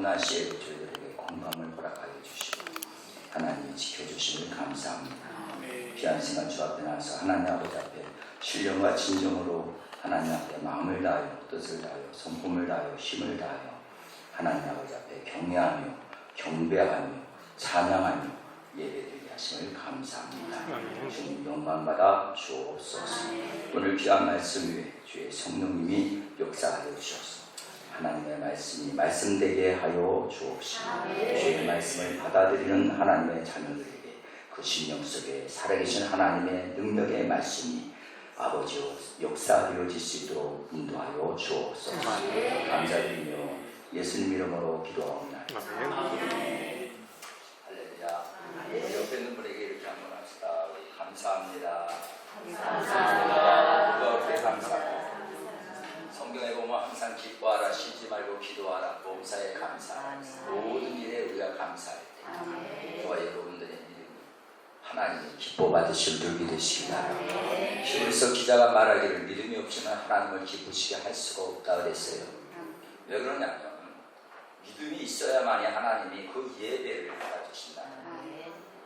너무나 시에도 저희들에게 건강을 허락하여 주시고 하나님이 지켜주심을 감사합니다. 귀한 시간 주 앞에 나와서 하나님 아버지 앞에 신령과 진정으로 하나님 앞에 마음을 다하여 뜻을 다하여 성품을 다하여 힘을 다하여 하나님 아버지 앞에 경외하며 경배하며 찬양하며 예배드리게 하심을 감사합니다. 주님 영광받아 주옵소서. 오늘 귀한 말씀 위에 주의 성령님이 역사하여 주옵소서. 하나님의 말씀이 말씀되게 하여 주옵시고 주의 말씀을 받아들이는 하나님의 자녀들에게 그 심령 속에 살아계신 하나님의 능력의 말씀이 아버지여 역사되어질 수 있도록 인도하여 주옵소서. 감사드리며 예수님 이름으로 기도하옵나이다. 할렐루야. 옆에 있는 분에게 이렇게 한번 합시다. 감사합니다. 감사합니다. 그렇게 감사합니다. 성경에 보면 항상 기뻐하라, 쉬지 말고 기도하라, 범사에 감사하라. 모든 일에 우리가 감사할 때 저와 여러분들의 믿음이 하나님이 기뻐 받으실 줄이 되시기 바랍니다. 히브리서 기자가 말하기를 믿음이 없이는 하나님을 기쁘시게 할 수가 없다 그랬어요. 왜 그러냐면 믿음이 있어야만이 하나님이 그 예배를 받아주신다.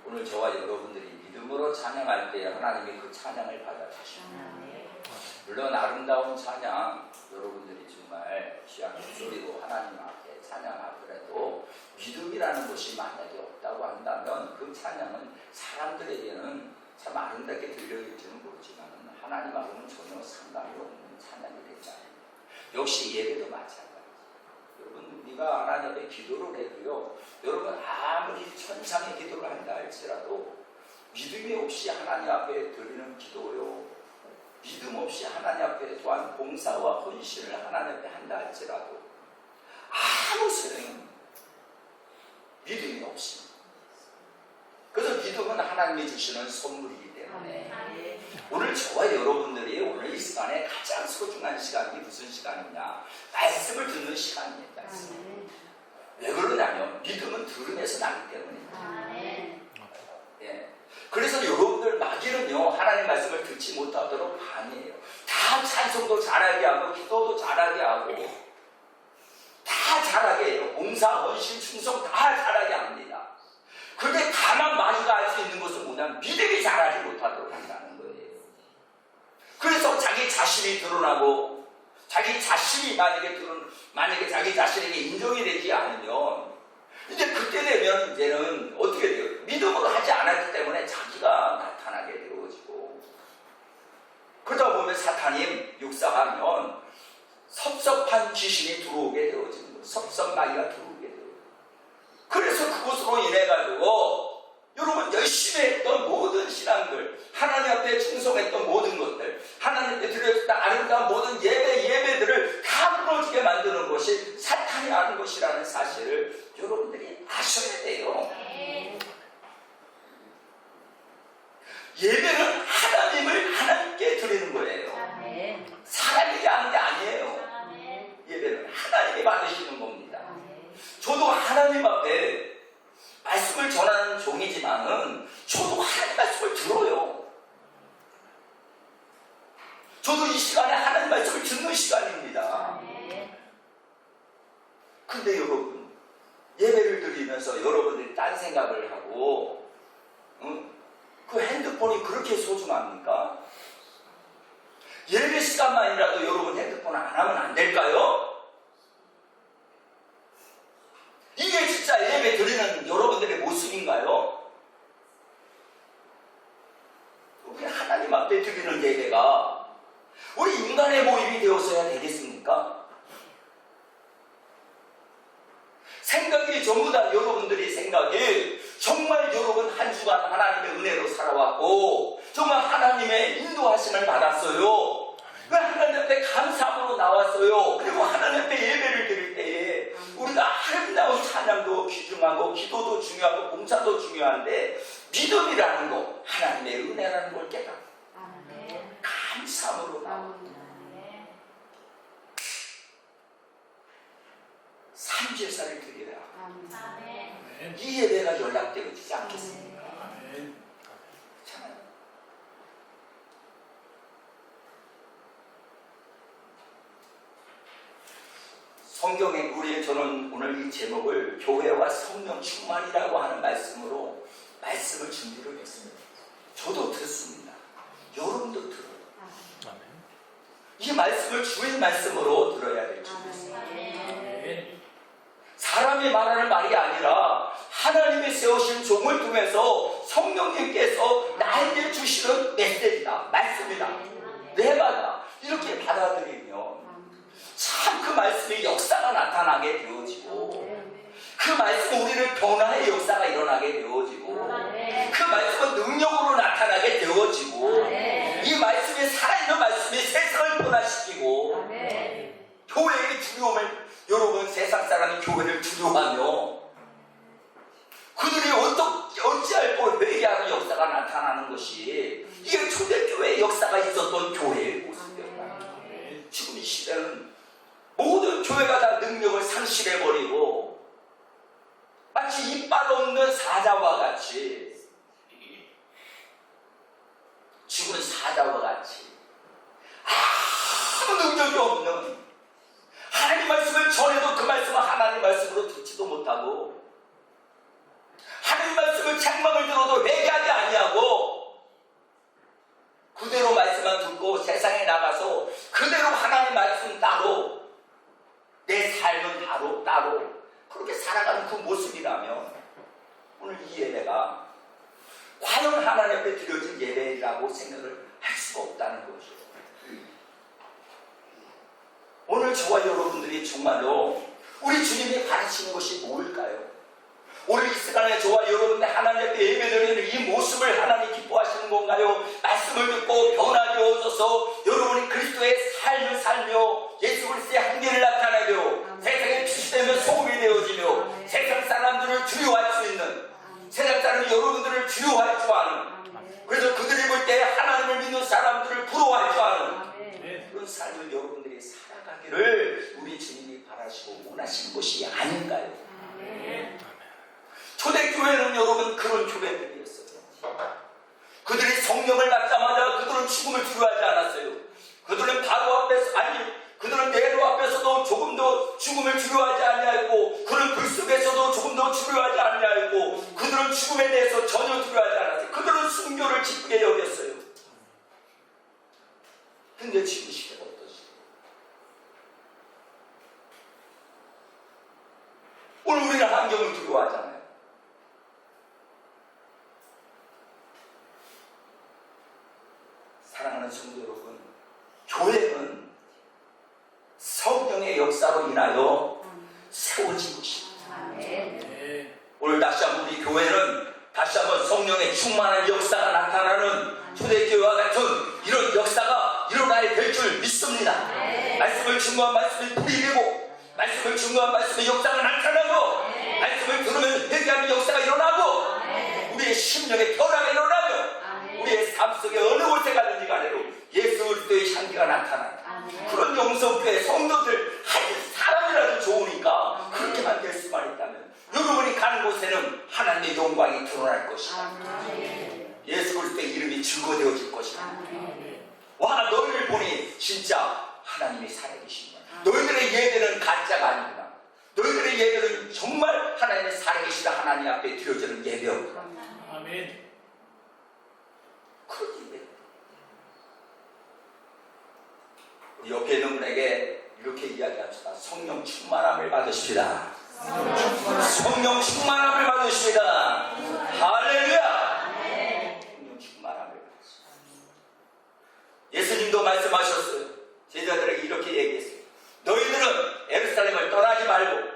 오늘 저와 여러분들이 믿음으로 찬양할 때 하나님이 그 찬양을 받아주십니다. 물론 아름다운 찬양 여러분들이 정말 귀한 목소리로 하나님 앞에 찬양하더라도 믿음이라는 것이 만약에 없다고 한다면 그 찬양은 사람들에게는 참 아름답게 들려질지는 모르지만 하나님하고는 전혀 상관이 없는 찬양이 되잖아요. 역시 예배도 마찬가지예요. 여러분 우리가 하나님 앞에 기도를 해도요, 여러분 아무리 천상의 기도를 한다 할지라도 믿음이 없이 하나님 앞에 드리는 기도요, 믿음 없이 하나님 앞에 또한 봉사와 헌신을 하나님 앞에 한다 할지라도 아무 소용이 없는 믿음이 없이. 그래서 믿음은 하나님이 주시는 선물이기 때문에 오늘 저와 여러분들이 오늘 이 시간에 가장 소중한 시간이 무슨 시간이냐? 말씀을 듣는 시간입니다. 왜 그러냐면 믿음은 들음에서 나기 때문입니다. 예. 그래서 여러분들 마귀는요 하나님 말씀을 듣지 못하도록 방해해요. 다 찬송도 잘하게 하고 기도도 잘하게 하고 다 잘하게 해요. 봉사, 헌신, 충성 다 잘하게 합니다. 그런데 다만 마귀가 할 수 있는 것은 뭐냐면 믿음이 잘하지 못하도록 한다는 거예요. 그래서 자기 자신이 드러나고 자기 자신이 만약에 자기 자신에게 인정이 되지 않으면 이제 그때 되면 이제는 어떻게 돼요? 믿음으로 하지 않았기 때문에 자기가 나타나게 되어지고, 그러다 보면 사탄이 육사하면 섭섭한 귀신이 들어오게 되어지는 거예요. 섭섭마귀가 들어오게 되어요. 그래서 그것으로 인해 가지고 여러분 열심히 했던 모든 신앙들, 하나님 앞에 충성했던 모든 것들, 하나님 앞에 드렸던 아름다운 모든 예배들을 다 무너지게 만드는 것이 사탄이 하는 것이라는 사실을 여러분들이 아셔야 돼요. 예배는 하나님을 하나님께 드리는 거예요. 사람에게 하는 게 아니에요. 예배는 하나님이 받으시는 겁니다. 저도 하나님 앞에 말씀을 전하는 종이지만은 저도 하나님 말씀을 들어요. 저도 이 시간에 하나님 말씀을 듣는 시간입니다. 근데 여러분 예배를 드리면서 여러분들이 딴 생각을 하고 그 핸드폰이 그렇게 소중합니까? 예배 시간만이라도 여러분 핸드폰 안 하면 안 될까요? 이게 진짜 예배 드리는 여러분들의 모습인가요? 우리 하나님 앞에 드리는 예배가 우리 인간의 모임이 되어서야 되겠습니까? 생각이 전부 다 여러분들이 생각이 정말 여러분 한 주간 하나님의 은혜로 살아왔고 정말 하나님의 인도하심을 받았어요. 하나님 앞에 감사함으로 나왔어요. 그리고 하나님 앞에 예배를 드릴 때에 우리가 아름다운 찬양도 귀중하고 기도도 중요하고 봉사도 중요한데 믿음이라는 거, 하나님의 은혜라는 걸 깨닫고 감사함으로 나옵니다. 3제사를 드려야 이 예배가 연락되어지지 않겠습니까? 성경에 우리 여러분이 저는 오늘 이 제목을 교회와 성령 충만이라고 하는 말씀으로 말씀을 준비를 했습니다. 저도 듣습니다. 여러분도 들어요. 이 말씀을 주의 말씀으로 들어야 될 줄 믿습니다. 사람이 말하는 말이 아니라 하나님이 세우신 종을 통해서 성령님께서 나에게 주시는 메시지다, 말씀이다. 내가 이렇게 받아들이면 참 그 말씀의 역사가 나타나게 되어지고, 그 말씀은 우리를 변화의 역사가 일어나게 되어지고, 그 말씀은 능력으로 나타나게 되어지고, 이 말씀이 살아있는 말씀이 세상을 변화시키고, 교회의 두려움을, 여러분 세상 사람이 교회를 두려워하며 그들이 어찌할 걸 회개하는 역사가 나타나는 것이 이게 초대교회의 역사가 있었던 교회의 모습이었다. 지금 이 시대는 모든 교회가 다 능력을 상실해버리고 마치 이빨 없는 사자와 같이, 죽은 사자와 같이 아무 능력이 없는, 하나님 말씀을 전해도 그 말씀을 하나님 말씀으로 듣지도 못하고, 하나님 말씀을 책망을 들어도 회개하지 아니하고 그대로 말씀만 듣고 세상에 나가서 그대로 하나님 말씀 따로 내 삶은 따로 그렇게 살아가는 그 모습이라면 오늘 이 예배가 과연 하나님 앞에 드려진 예배라고 생각을 할 수가 없다는 거죠. 오늘 저와 여러분들이 정말로 우리 주님이 바라시는 것이 뭘까요? 오늘 이 시간에 저와 여러분들 하나님 앞에 예배드리는 이 모습을 하나님 기뻐하시는 건가요? 말씀을 듣고 변화되어져서 여러분이 그리스도의 삶을 살며 예수 그리스도의 한계를 나타내며 세상에 빛이 되며 소금이 되어지며 세상 사람들을 두려워할 수 있는, 세상 사람이 여러분들을 두려워할 줄 아는, 그래서 그들이 볼 때 하나님을 믿는 사람들을 부러워할 줄 아는 그런 삶을 여러분들이 살아가기를 우리 주님이 바라시고 원하시는 것이 아닌가요? 초대교회는 여러분 그런 교회들이었어요. 그들이 성령을 받자마자 그들은 죽음을 두려워하지 않았어요. 그들은 바로 앞에서, 그들은 네로 앞에서도 조금 더 죽음을 두려워하지 아니하였고, 그는 불 속에서도 조금 더 두려워하지 아니하였고, 그들은 죽음에 대해서 전혀 두려워하지 않았어요. 그들은 순교를 기쁘게 여겼어요. 근데 지금 시대가 어떠시죠? 오늘 우리는 환경을 두려워하잖아요. 사랑하는 성도 여러분, 교회는 성령의 역사로 인하여 세워진 것입니다. 오늘 다시 한번 우리 교회는 다시 한번 성령의 충만한 역사가 나타나는 초대교회와 같은 이런 역사가 일어나야 될 줄 믿습니다. 말씀을 증거한 말씀이 불이 되고, 말씀을 증거한 말씀의 역사가 나타나고, 말씀을 들으면 회개하는 역사가 일어나고, 우리의 심령의 변화가 일어나며 우리의 삶 속에 어느 곳에 가든지 간에도 예수 그리스도의 향기가 나타나는 그런 영성교회 성도들 한 사람이라도 좋으니까 그렇게만 될 수만 있다면 여러분이 가는 곳에는 하나님의 영광이 드러날 것이다. 예수 그리스도의 이름이 증거되어질 것이다. 와, 너희를 보니 진짜 하나님이 살아계시구나. 너희들의 예배는 가짜가 아니구나. 너희들의 예배는 정말 하나님의 살아계시다 하나님 앞에 드려지는 예배였구나. 아멘. 그런 예배. 우리 옆에 있는 분에게 이렇게 이야기합시다. 성령 충만함을 받으십시다. 성령 충만함을 받으십시다. 할렐루야. 성령 충만함을 받으십시다. 예수님도 말씀하셨어요. 제자들에게 이렇게 얘기했어요. 너희들은 예루살렘을 떠나지 말고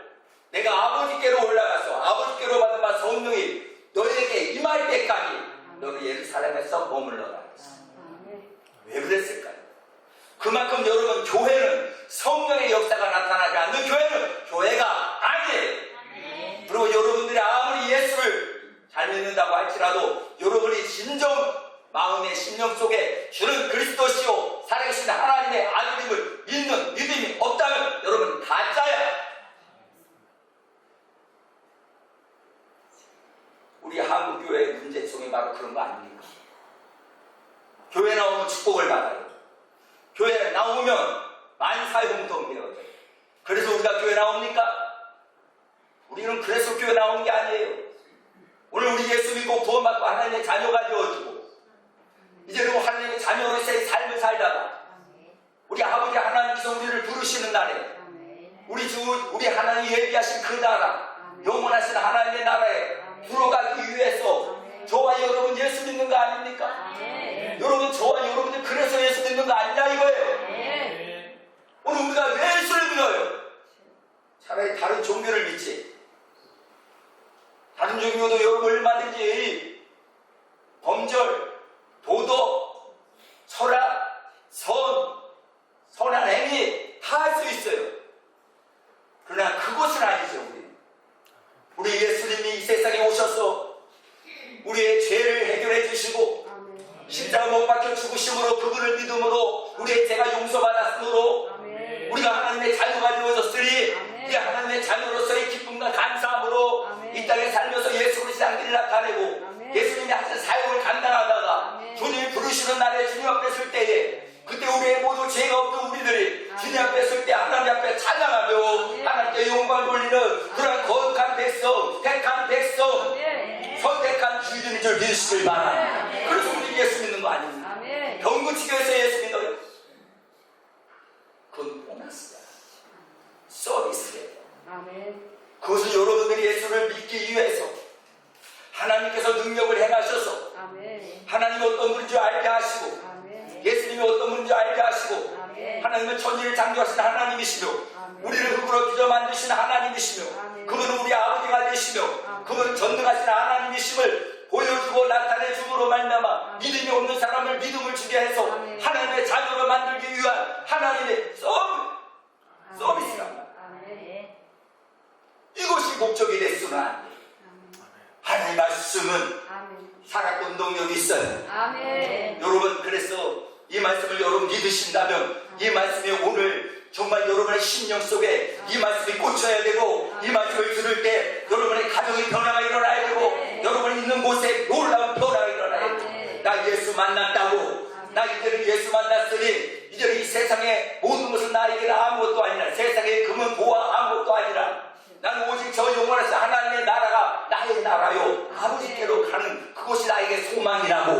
내가 아버지께로 올라가서 아버지께로 받은 바 성령이 너희에게 임할 때까지 너는 예루살렘에서 머물러라. 왜 그랬을까요? 그만큼 여러분, 교회는 성령의 역사가 나타나지 않는 교회는 교회가 아니에요. 그리고 여러분들이 아무리 예수를 잘 믿는다고 할지라도 여러분이 진정 마음의 심령 속에 주는 그리스도시요 살아계신 하나님의 아들임을 믿는 믿음이 없다면 여러분 가짜야. 우리 한국교회의 문제점이 바로 그런 거 아닙니까? 교회 나오면 축복을 받아요. 교회 나오면 만사형통되어져요. 그래서 우리가 교회 나옵니까? 우리는 그래서 교회 나오는 게 아니에요. 오늘 우리 예수 믿고 구원받고 하나님의 자녀가 되어지고 이제는 하나님의 자녀로서의 삶을 살다가 우리 아버지 하나님께서 우리를 부르시는 날에 우리 주 우리 하나님 예비하신 그 나라 영원하신 하나님의 나라에 들어가기 위해서 저와 여러분 예수 믿는 거 아닙니까? 여러분 저와 여러분들 그래서 예수 믿는 거 아니냐 이거예요. 오늘 우리가 왜 예수를 믿어요? 차라리 다른 종교를 믿지. 다른 종교도 여러분 얼마든지 범절, 도덕, 철학, 선한 행위 다 할 수 있어요. 그러나 그것은 아니죠. 우리 예수님이 이 세상에 오셔서 우리의 죄를 해결해 주시고 십자가 못 박혀 죽으심으로 그분을 믿음으로 우리의 죄가 용서받았으므로 우리가 하나님의 자녀가 되어졌으니 우리 하나님의 자녀로서의 기쁨과 감사함으로 이 땅에 살면서 예수 그리스도의 향기를 나타내고 예수님이 하신 사역을 감당하다가 주님이 부르시는 날에 주님 앞에 설 때에 그때 우리의 모두 죄가 없는 우리들이 주님 앞에 설 때 하나님 앞에 찬양하며 하나님께 영광을 돌리는 그런 거룩한 백성, 택한 백성, 선택한 주인인 줄 믿으시길 바랍니다. 그래서 우리 예수 믿는 거 아닙니다. 병고치기 위해서 예수 믿어요. 그건 보너스야. 서비스예요. 그것은 여러분들이 예수를 믿기 위해서 하나님께서 능력을 행하셔서 하나님이 어떤 분인지 알게 하시고 예수님이 어떤 분인지 알게 하시고 하나님은 천지를 창조하신 하나님이시며 우리를 흙으로 빚어 만드신 하나님이시며 그분은 우리 아버지가 되시며 그분은 전능하신 하나님이심을 보여주고 나타내 줌으로 말미암아 믿음이 없는 사람을 믿음을 주게 해서 하나님의 자녀로 만들기 위한 하나님의 서비스랍니다. 이것이 목적이 됐으나 안 돼요. 하나님의 말씀은 살아있고 능력이 있어요. 여러분 그래서 이 말씀을 여러분 믿으신다면 이 말씀이 오늘 정말 여러분의 심령 속에 이 말씀이 꽂혀야 되고 이 말씀을 들을 때 여러분의 가정의 변화가 일어나야 되고 여러분이 있는 곳에 놀라운 변화가 일어나야 돼요. 나 예수 만났다고 나 이제는 예수 만났으니 이제는 이 세상의 모든 것은 나에게는 아무것도 아니라 세상의 금은 보화 아무것도 아니라 나는 오직 저 영원하신 하나님의 나라가 나의 나라요 아버지께로 가는 그것이 나에게 소망이라고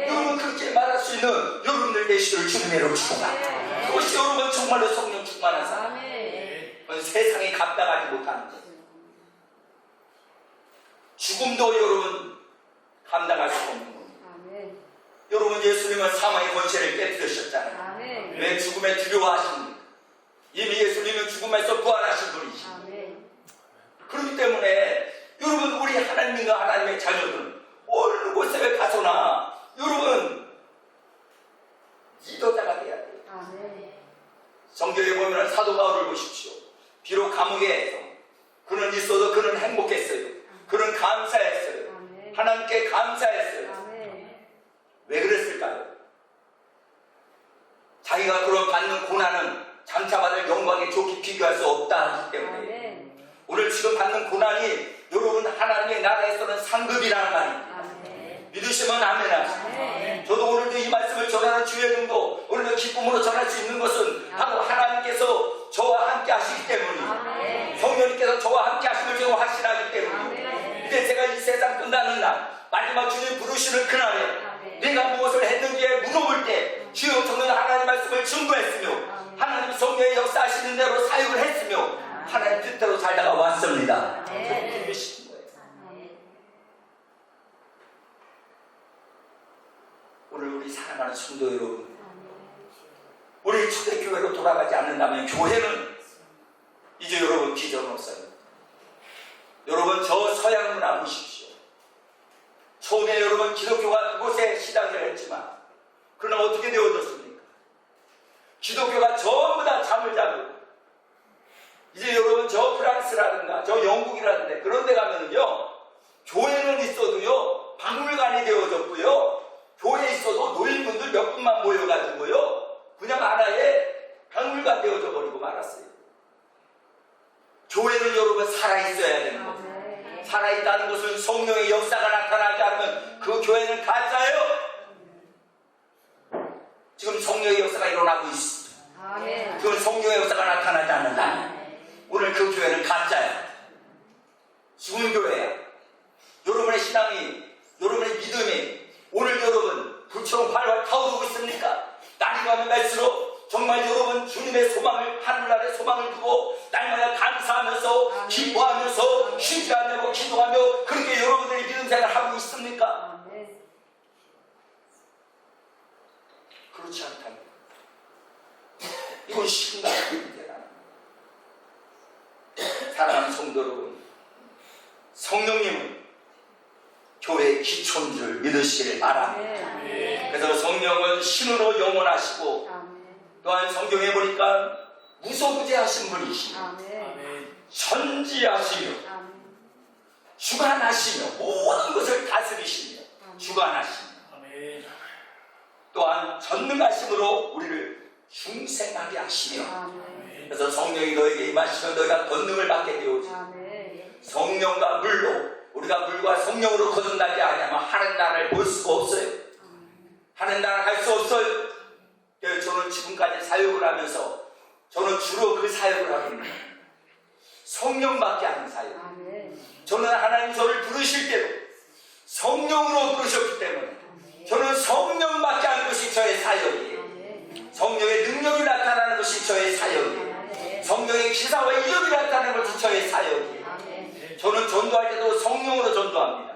여러분 그렇게 말할 수 있는 여러분들 되시기를 주님으로 축원합니다. 그것이 여러분 정말로 성령 충만한 사람 세상에 감당하지 못하는 것 죽음도 여러분 감당할 수 없는 겁니다. 여러분 예수님은 사망의 권세를 깨뜨리셨잖아요. 왜 죽음에 두려워하십니까? 이미 예수님은 죽음에서 부활하신 분이십니다. 그렇기 때문에 여러분 우리 하나님과 하나님의 자녀들은 어느 곳에 가서나 여러분 리더자가 돼야 돼요. 성경에 보면 사도 바울을 보십시오. 비록 감옥에서 그는 있어도 그는 행복했어요. 그는 감사했어요. 하나님께 감사했어요. 왜 그랬을까요? 자기가 그런 받는 고난은 장차받을 영광에 좋게 비교할 수 없다 하기 때문에 오늘 지금 받는 고난이 여러분 하나님의 나라에서는 상급이라는 말입니다. 믿으시면 아멘 하시죠. 저도 오늘도 이 말씀을 전하는 주의 종도 오늘도 기쁨으로 전할 수 있는 것은 바로 하나님께서 저와 함께 하시기 때문이에요. 성령님께서 저와 함께 하심을 제가 확신하기 때문이에요. 이제 제가 이 세상 끝나는 날 마지막 주님 부르시는 그날에 내가 무엇을 했는지에 물어볼 때 주여 저는 하나님 말씀을 증거했으며 하나님 성령의 역사하시는 대로 사역을 했으며 하나님 뜻대로 살다가 왔습니다. 부르신 거예요. 오늘 우리 사랑하는 성도 여러분 우리 초대교회로 돌아가지 않는다면 교회는 이제 여러분 비전 없어요. 여러분 저 서양 문화 보십시오. 처음에 여러분 기독교가 그곳에 시작을 했지만 그러나 어떻게 되어졌습니까? 기독교가 전부 다 잠을 자고 이제 여러분 저 프랑스라든가 저 영국이라든가 그런 데 가면은요 교회는 있어도요 박물관이 되어졌고요 교회에 있어도 노인분들 몇 분만 모여가지고요 그냥 하나의 박물관 되어져 버리고 말았어요. 교회는 여러분 살아있어야 되는 거죠. 살아있다는 것은 성령의 역사가 나타나지 않으면 그 교회는 가짜예요. 지금 성령의 역사가 일어나고 있습니다. 그건 성령의 역사가 나타나지 않는다. 오늘 그 교회는 가짜야. 죽은 교회야. 여러분의 신앙이, 여러분의 믿음이 오늘 여러분 불처럼 활활 타오르고 있습니까? 날이 가면 갈수록 정말 여러분 주님의 소망을, 하늘나라의 소망을 두고 날마다 감사하면서 기뻐하면서 쉬지 않냐고 기도하며 그렇게 여러분들이 믿음 생활을 하고 있습니까? 그렇지 않다면 이건 심각한 문제다. 사랑하는 성도 여러분, 성령님은 교회의 기초인 줄 믿으시기를 바랍니다. 그래서 성령은 신으로 영원하시고 또한 성경에 보니까 무소부재하신 분이시며 전지하시며 주관하시며 모든 것을 다스리시며 주관하시며 또한 전능하심으로 우리를 중생하게 하시며 그래서 성령이 너에게 임하시면 너희가 권능을 받게 되오지. 성령과 물로 우리가 물과 성령으로 거듭나지 않으면 하는 나라를 볼 수가 없어요. 하는 나라 갈 수 없어요. 저는 지금까지 사역을 하면서 저는 주로 그 사역을 하고 있는 거예요. 성령밖에 하는 사역. 저는 하나님 저를 부르실 때도 성령으로 부르셨기 때문에 저는 성령밖에 하는 것이 저의 사역이에요. 성령의 능력이 나타나는 것이 저의 사역이에요. 성령의 기사와 이력이 나타나는 것이 저의 사역이에요. 저는 전도할 때도 성령으로 전도합니다.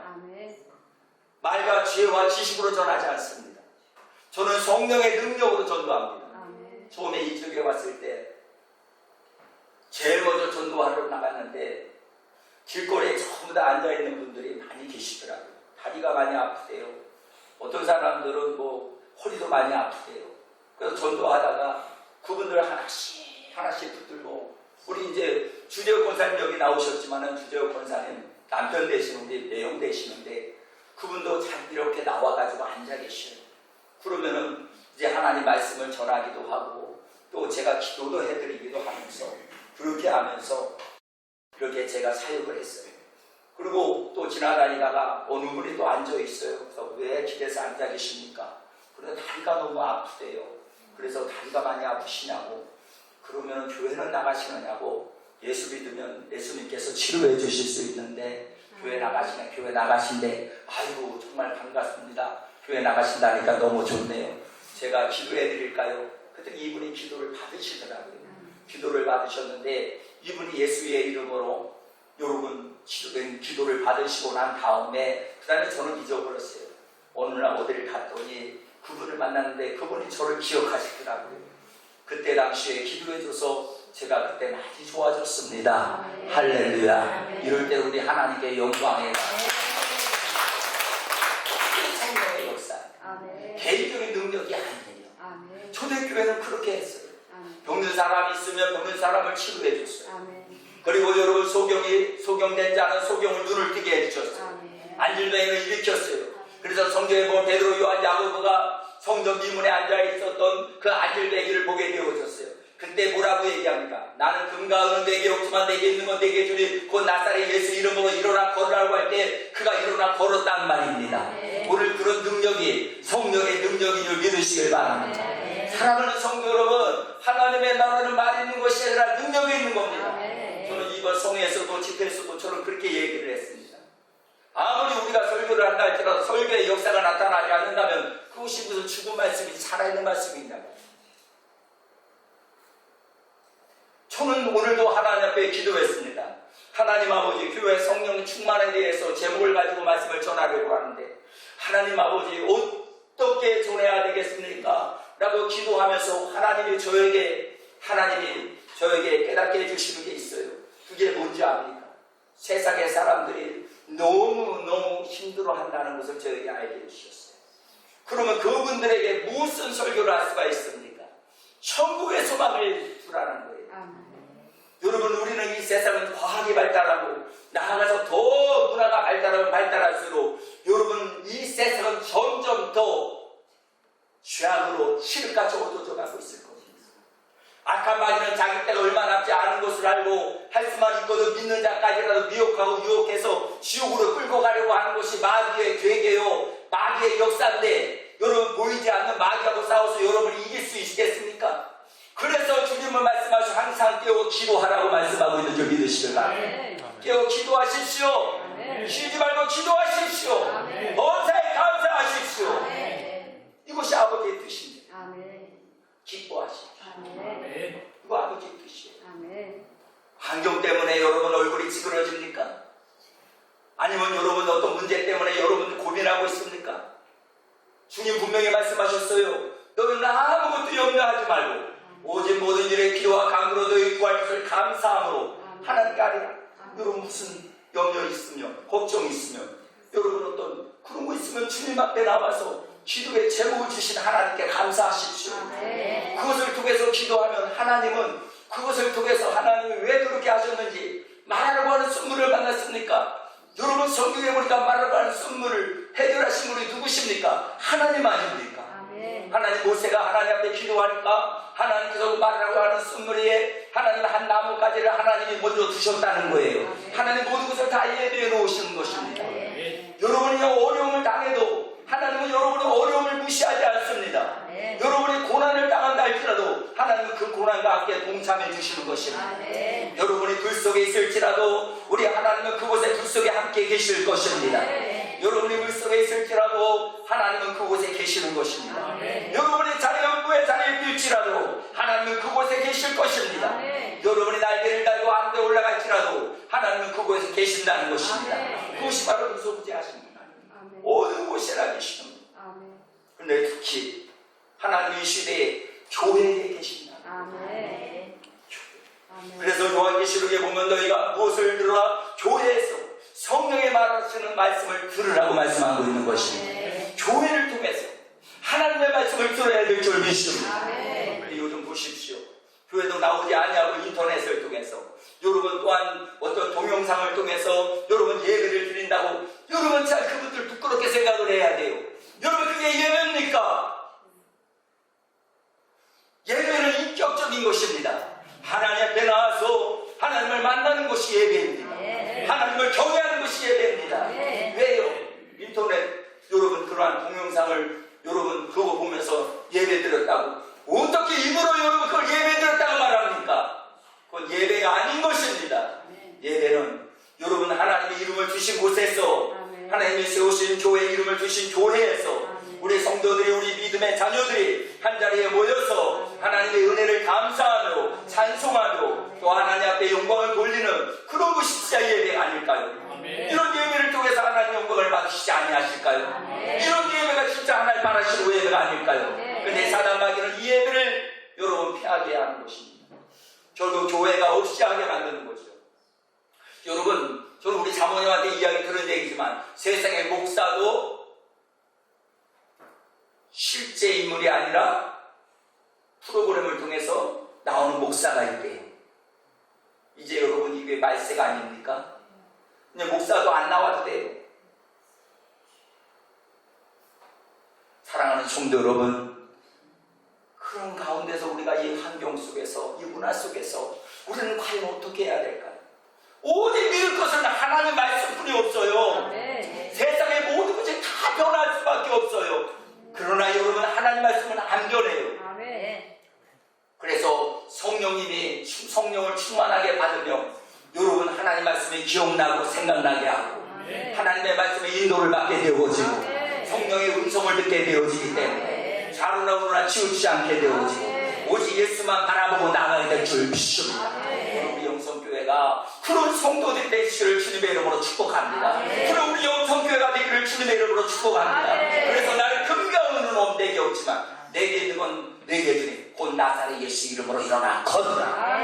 말과 지혜와 지식으로 전하지 않습니다. 저는 성령의 능력으로 전도합니다. 처음에 이쪽에 왔을 때 제일 먼저 전도하러 나갔는데 길거리에 전부 다 앉아있는 분들이 많이 계시더라고요. 다리가 많이 아프대요. 어떤 사람들은 뭐 허리도 많이 아프대요. 그래서 전도하다가 그분들 하나씩 붙들고 우리 이제 주재욱 권사님 여기 나오셨지만은 주재욱 권사님 남편 되시는 우리 매형 되시는데 그분도 잘 이렇게 나와가지고 앉아 계셔요. 그러면은 이제 하나님 말씀을 전하기도 하고 또 제가 기도도 해드리기도 하면서 그렇게 하면서 이렇게 제가 사역을 했어요. 그리고 또 지나다니다가 어느 분이 또 앉아 있어요. 그래서 왜 길에서 앉아 계십니까? 그런데 다리가 너무 아프대요. 그래서 다리가 많이 아프시냐고. 그러면 교회는 나가시느냐고. 예수 믿으면 예수님께서 치료해 주실 수 있는데 교회 나가시냐. 교회 나가신대. 아이고 정말 반갑습니다. 교회 나가신다니까 너무 좋네요. 제가 기도해 드릴까요? 그랬더니 이분이 기도를 받으시더라고요. 기도를 받으셨는데 이분이 예수의 이름으로 여러분 기도를 받으시고 난 다음에 그 다음에 저는 잊어버렸어요. 어느 날 어디를 갔더니 그분을 만났는데 그분이 저를 기억하시더라고요. 그때 당시에 기도해줘서 제가 그때 많이 좋아졌습니다. 할렐루야. 이럴 때 우리 하나님께 영광에 성령의 역사 개인적인 능력이 아니에요. 초대교회는 그렇게 했어요. 병든 사람이 있으면 병든 사람을 치료해 줬어요. 그리고 여러분 소경된 자는 소경을 눈을 뜨게 해주셨어요. 안질병을 일으켰어요. 그래서 성경에 보면 베드로, 요한, 야고보가 성전 미문에 앉아 있었던 그 안질병이를 보게 되어졌어요. 그때 뭐라고 얘기합니까? 나는 금과 은은 내게 없지만 내게 있는 건 내게 주니 곧 나사렛 예수 이름으로 일어나 걸으라고 할 때 그가 일어나 걸었단 말입니다. 오늘 그런 능력이 성령의 능력인 줄 믿으시길 바랍니다. 사랑하는 성도 여러분, 하나님의 나라는 말이 있는 것이 아니라 능력이 있는 겁니다. 저는 이번 성회에서도 집회에서도 저는 그렇게 얘기를 했습니다. 아무리 우리가 설교를 한다 할지라도 설교의 역사가 나타나지 않는다면 그것이 무슨 죽은 말씀이 살아있는 말씀이냐고. 저는 오늘도 하나님 앞에 기도했습니다. 하나님 아버지, 교회 성령 충만에 대해서 제목을 가지고 말씀을 전하려고 하는데 하나님 아버지 어떻게 전해야 되겠습니까? 라고 기도하면서 하나님이 저에게 깨닫게 해주시는 게 있어요. 그게 뭔지 압니까? 세상의 사람들이 너무너무 힘들어한다는 것을 저에게 알게 해주셨어요. 그러면 그분들에게 무슨 설교를 할 수가 있습니까? 천국의 소망을 주라는 거예요. 여러분, 우리는 이 세상은 과학이 발달하고 나아가서 더 문화가 발달할수록 여러분 이 세상은 점점 더 죄악으로 시름같이 어두워져 가고 있을 겁니다. 악한 마귀는 자기 때가 얼마 남지 않은 것을 알고 할 수만 있거든 믿는 자까지라도 미혹하고 유혹해서 지옥으로 끌고 가려고 하는 것이 마귀의 괴계요 마귀의 역사인데 여러분 보이지 않는 마귀하고 싸워서 여러분이 이길 수 있겠습니까? 그래서 주님은 말씀하시고 항상 깨워 기도하라고 말씀하고 있는 줄 믿으시길 바랍니다. 깨어 기도하십시오. 쉬지 말고 기도하십시오. 범사에 감사하십시오. 이것이 아버지의 뜻입니다. 기뻐하십시오. 이거 아버지의 뜻이에요. 환경 때문에 여러분 얼굴이 찌그러집니까? 아니면 여러분 어떤 문제 때문에 여러분 고민하고 있습니까? 주님 분명히 말씀하셨어요. 너는 아무것도 염려하지 말고 오직 모든 일에 기도와 간구로 너희 구할 것을 감사함으로 하나님께 아뢰라. 여러분 무슨 염려 있으며 걱정 있으며 여러분 어떤 그런 거 있으면 주님 앞에 나와서 기도의 제목을 주신 하나님께 감사하십시오. 그것을 통해서 기도하면 하나님은 그것을 통해서 하나님이 왜 그렇게 하셨는지 말하라고 하는 선물을 만났습니까? 여러분 성경에 보니까 말하라고 하는 선물을 해결하신 분이 누구십니까? 하나님 아닙니까? 하나님 모세가 하나님 앞에 기도하니까 하나님께서 말하라고 하는 선물에 하나님 한 나뭇가지를 하나님이 먼저 두셨다는 거예요. 하나님 모든 것을 다 예배해 놓으시는 것입니다. 여러분이 어려움을 당해도 하나님은 여러분의 어려움을 무시하지 않습니다. 여러분이 고난을 당한다 할지라도 하나님은 그 고난과 함께 동참해 주시는 것입니다. 여러분이 불 속에 있을지라도 우리 하나님은 그곳에 불 속에 함께 계실 것입니다. 여러분이 물 속에 있을지라도 하나님은 그곳에 계시는 것입니다. 여러분이 자리 연구의 자리에 뛸지라도 하나님은 그곳에 계실 것입니다. 여러분이 날개를 달고 하늘에 올라갈지라도 하나님은 그곳에 계신다는 것입니다. 그것이 바로 무소부지하신 하나님. 모든 곳에나 계시는 분. 그런데 특히 하나님 이 시대에 교회에 계신다. 그래서 요한계시록에 보면 너희가 무엇을 들으라 교회에서 성령의 말하시는 말씀을 들으라고 말씀하고 있는 것입니다. 교회를 통해서 하나님의 말씀을 들어야 될 줄 믿습니다. 요즘 보십시오. 교회도 나오지 아니하고 인터넷을 통해서 여러분 또한 어떤 동영상을 통해서 여러분 예배를 드린다고 여러분 참 그분들 부끄럽게 생각을 해야 돼요. 여러분 그게 예배입니까? 예배는 인격적인 것입니다. 하나님 앞에 나와서 하나님을 만나는 것이 예배입니다. 하나님을 경외하는 것이 예배입니다. 왜요? 인터넷 여러분 그러한 동영상을 여러분 그거 보면서 예배 드렸다고 어떻게 입으로 여러분 그걸 예배 드렸다고 말합니까? 그건 예배가 아닌 것입니다. 예배는 여러분 하나님의 이름을 주신 곳에서 하나님이 세우신 교회 이름을 주신 교회에서 우리 성도들이 우리 믿음의 자녀들이 한자리에 모여서 하나님의 은혜를 감사하며 찬송하며 또 하나님 앞에 영광을 돌리는 그런 것이 진짜 예배가 아닐까요? 이런 예배를 통해서 하나님 영광을 받으시지 아니하실까요? 이런 예배가 진짜 하나님 바라시는 예배가 아닐까요? 근데 사단마귀는 이 예배를 여러분 피하게 하는 것입니다. 결국 교회가 없이 하게 만드는 거죠. 여러분 저는 우리 사모님한테 이야기 들은 얘기지만 세상의 목사도 실제 인물이 아니라 프로그램을 통해서 나오는 목사가 있대요. 이제 여러분 이게 말세가 아닙니까? 근데 목사도 안 나와도 돼요. 사랑하는 성도 여러분, 그런 가운데서 우리가 이 환경 속에서 이 문화 속에서 우리는 과연 어떻게 해야 될까요? 오직 믿을 것은 하나님의 말씀뿐이 없어요. 세상의 모든 것이 다 변할 수밖에 없어요. 그러나 여러분 하나님 말씀은 안 변해요. 그래서 성령을 충만하게 받으며 여러분 하나님 말씀이 기억나고 생각나게 하고 하나님의 말씀의 인도를 받게 되어지고 성령의 음성을 듣게 되어지기 때문에 좌로나 우로나 치우치지 않게 되어지고 오직 예수만 바라보고 나가야 될 줄 믿습니다. 우리 영성교회가 그런 성도들이 되시기를 주님의 이름으로 축복합니다. 그런 우리 영성교회가 되기를 주님의 이름으로 축복합니다. 그래서 나를 금가하는 놈 내게 없지만 내게 있는 건 내게 주니 곧 나사렛 예수 이름으로 일어나 걷으라.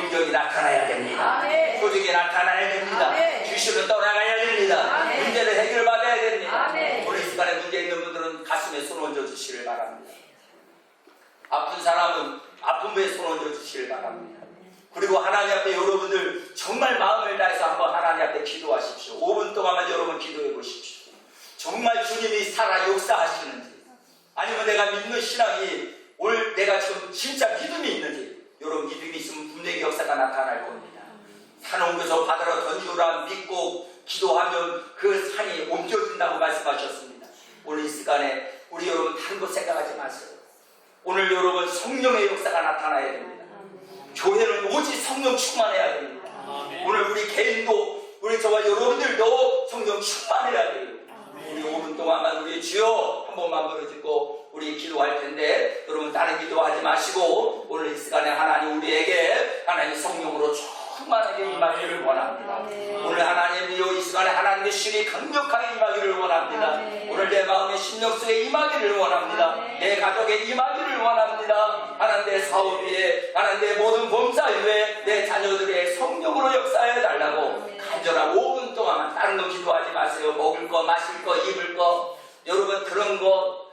능력이 나타나야 됩니다. 조직이 나타나야 됩니다. 귀신은 떠나가야 됩니다. 문제를 해결받아야 됩니다. 오늘 이 시간에 문제 있는 분들은 가슴에 손 얹어 주시길 바랍니다. 아픈 사람은 아픈 분에 손 얹어 주시길 바랍니다. 그리고 하나님 앞에 여러분들 정말 마음을 다해서 한번 하나님 앞에 기도하십시오. 5분 동안만 여러분 기도해 보십시오. 정말 주님이 살아 역사하시는지 아니면 내가 믿는 신앙이 오늘 내가 지금 진짜 믿음이 있는지 여러분 믿음이 있으면 분명히 역사가 나타날 겁니다. 산 옮겨서 바다로 던지오라 믿고 기도하면 그 산이 옮겨진다고 말씀하셨습니다. 오늘 이 시간에 우리 여러분 다른 것 생각하지 마세요. 오늘 여러분 성령의 역사가 나타나야 됩니다. 교회는 오직 성령 충만해야 됩니다. 오늘 우리 개인도 우리 저와 여러분들도 성령 충만해야 돼요. 우리 5분 동안만 우리 주여 한 번만 부르짖고 우리 기도할 텐데 여러분 다른 기도하지 마시고 오늘 이 시간에 하나님 우리에게 하나님 성령으로 충만하게 임하기를 원합니다. 오늘 하나님이여 이 시간에 하나님의 신이 강력하게 임하기를 원합니다. 오늘 내 마음의 심령 속에 임하기를 원합니다. 내 가족에 임하기를 원합니다. 하나님 내 사업 위에 하나님 내 모든 범사 위에 내 자녀들의 성령으로 역사해 달라고 간절한 5분 동안만 다른 거 기도하지 마세요. 먹을 거 마실 거 입을 거 여러분 그런 거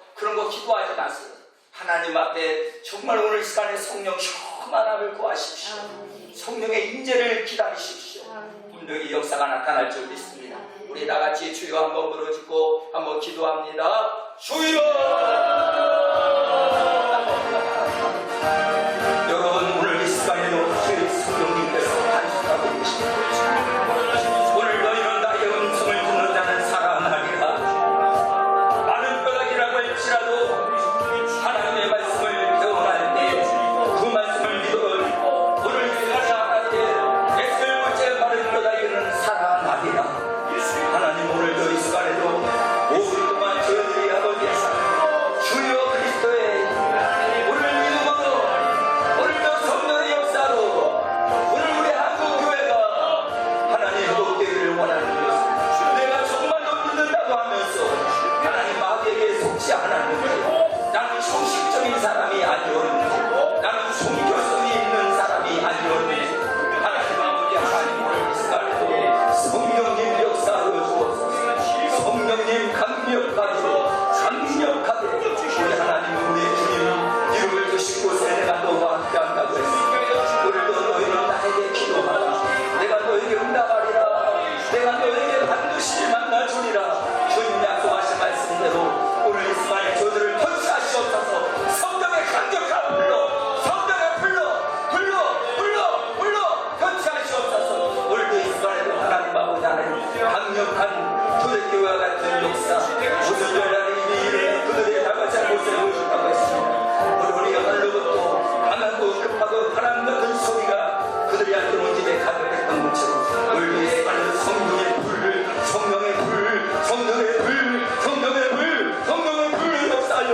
기도하지 마세요. 하나님 앞에 정말 오늘 이 시간에 성령 충만함을 구하십시오. 성령의 인재를 기다리십시오. 분명히 역사가 나타날 줄 믿습니다. 우리 다 같이 주여 한번 부르짖고 한번 기도합니다. 주여! 여러분 오늘 이 시간에도 주의 성령님께서 단순하고 계십니다. 오늘 너희는 나의 음성을 듣는 자는 살아나리라. 많은 뼈다귀라고 할지라도 하나님의 말씀을 배워날 때 그 말씀을 믿어 오늘 이 시간에 하나님께 애쓸 번째 마른 뼈다귀는 살아나리라. 하나님 오늘도 이 시간에도 5분 동안 저희들이 아버지의 삶 주여 그리스도의 오늘 믿음으로 오늘도 성령의 역사로 오늘 우리 한국교회가 하나님 회복되기를 원하는 것을 내가 정말로 믿는다고 하면서 하나님 마귀에게 속지 않았는지 나는 형식적인 사람이 아니었는지 나는 종교성이 있는 사람이 아니었는지 하나님 아버지 하나님 오늘 이 시간에도 성령님 역사하여 주옵소서. 성령님 강력하게 우리 하나님 우리의 주님 이름을 드신 곳에 내가 너와 함께 한다고 했습니다. 오늘도 너희는 나에게 기도하라. 내가 너에게 응답하리라. 내가 너에게 반드시 만나주리라. 주님 약속하신 말씀대로 오늘 이 시간에 저들을 터치하시옵소서. 성령의 강력한 불로 성령의 불로 터치하시옵소서. 오늘도 이 시간에도 하나님 아버지 하나님 강력한 초대교회와 같은 역사 무슨 열라는 이미 이름에 그들의 다같이 곳에 보여준다고 했습니다. 우리 하늘로부터 강하고 급하고 바람 같은 소리가 그들이한테 온 집에 가득했던 것처럼 오늘도 이 시간에도 성령의 불을 역사하여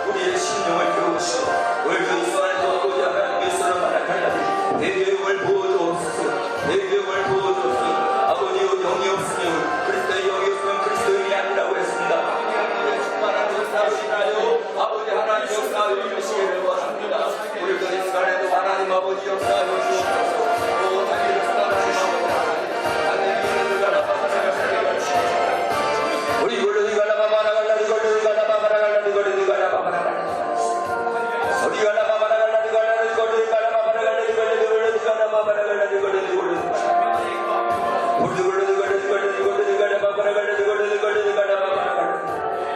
우리의 심령을 깨우시오. 오늘도 이 시간에도 아버지 하나님께서는 말하기를 내 영을 부어주옵소서. 내 영을 부어주옵소서. 아버지의 영이 없으면 그리스도의 영이 없으면 그리스도인이 아니라고 했습니다. 충만한 역사하시나요? 아버지 하나님 역사하여 주시기를 원합니다. 오늘도 이 시간에도 하나님 아버지 역사하여 주옵소서. 자기 역사하는 아버지 하나님 우리 걸로 가라바바라갈라 걸로 가라바바라갈라 걸로 가라바바라갈라 우리 가라바바라갈라 걸로 가라바바라갈라 걸로 가라바바라갈라 걸로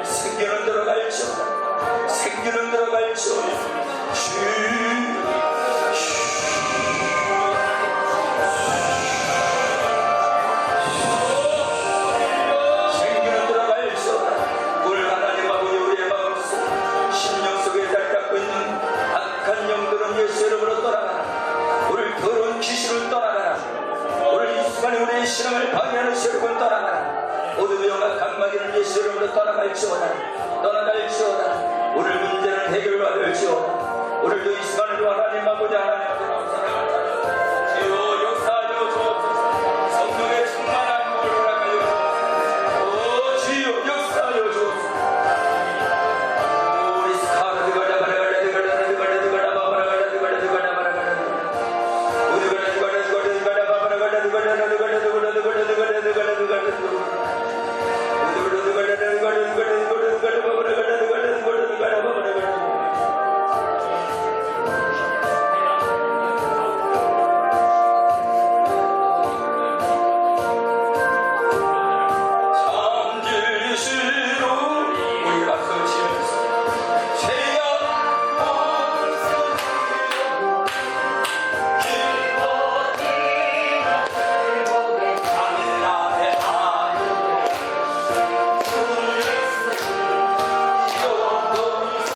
생기는 들어갈지어다. 생기는 들어갈지어다. 우리의 신앙을 방해하는 세력은 떠나가라. 모든 영화 강마기는 예수 이름으로 떠나갈지어다. 오늘 문제는 해결받을지어다. 오늘도 이 시간에도 하나님 아버지 하나님 앞에 감사합니다.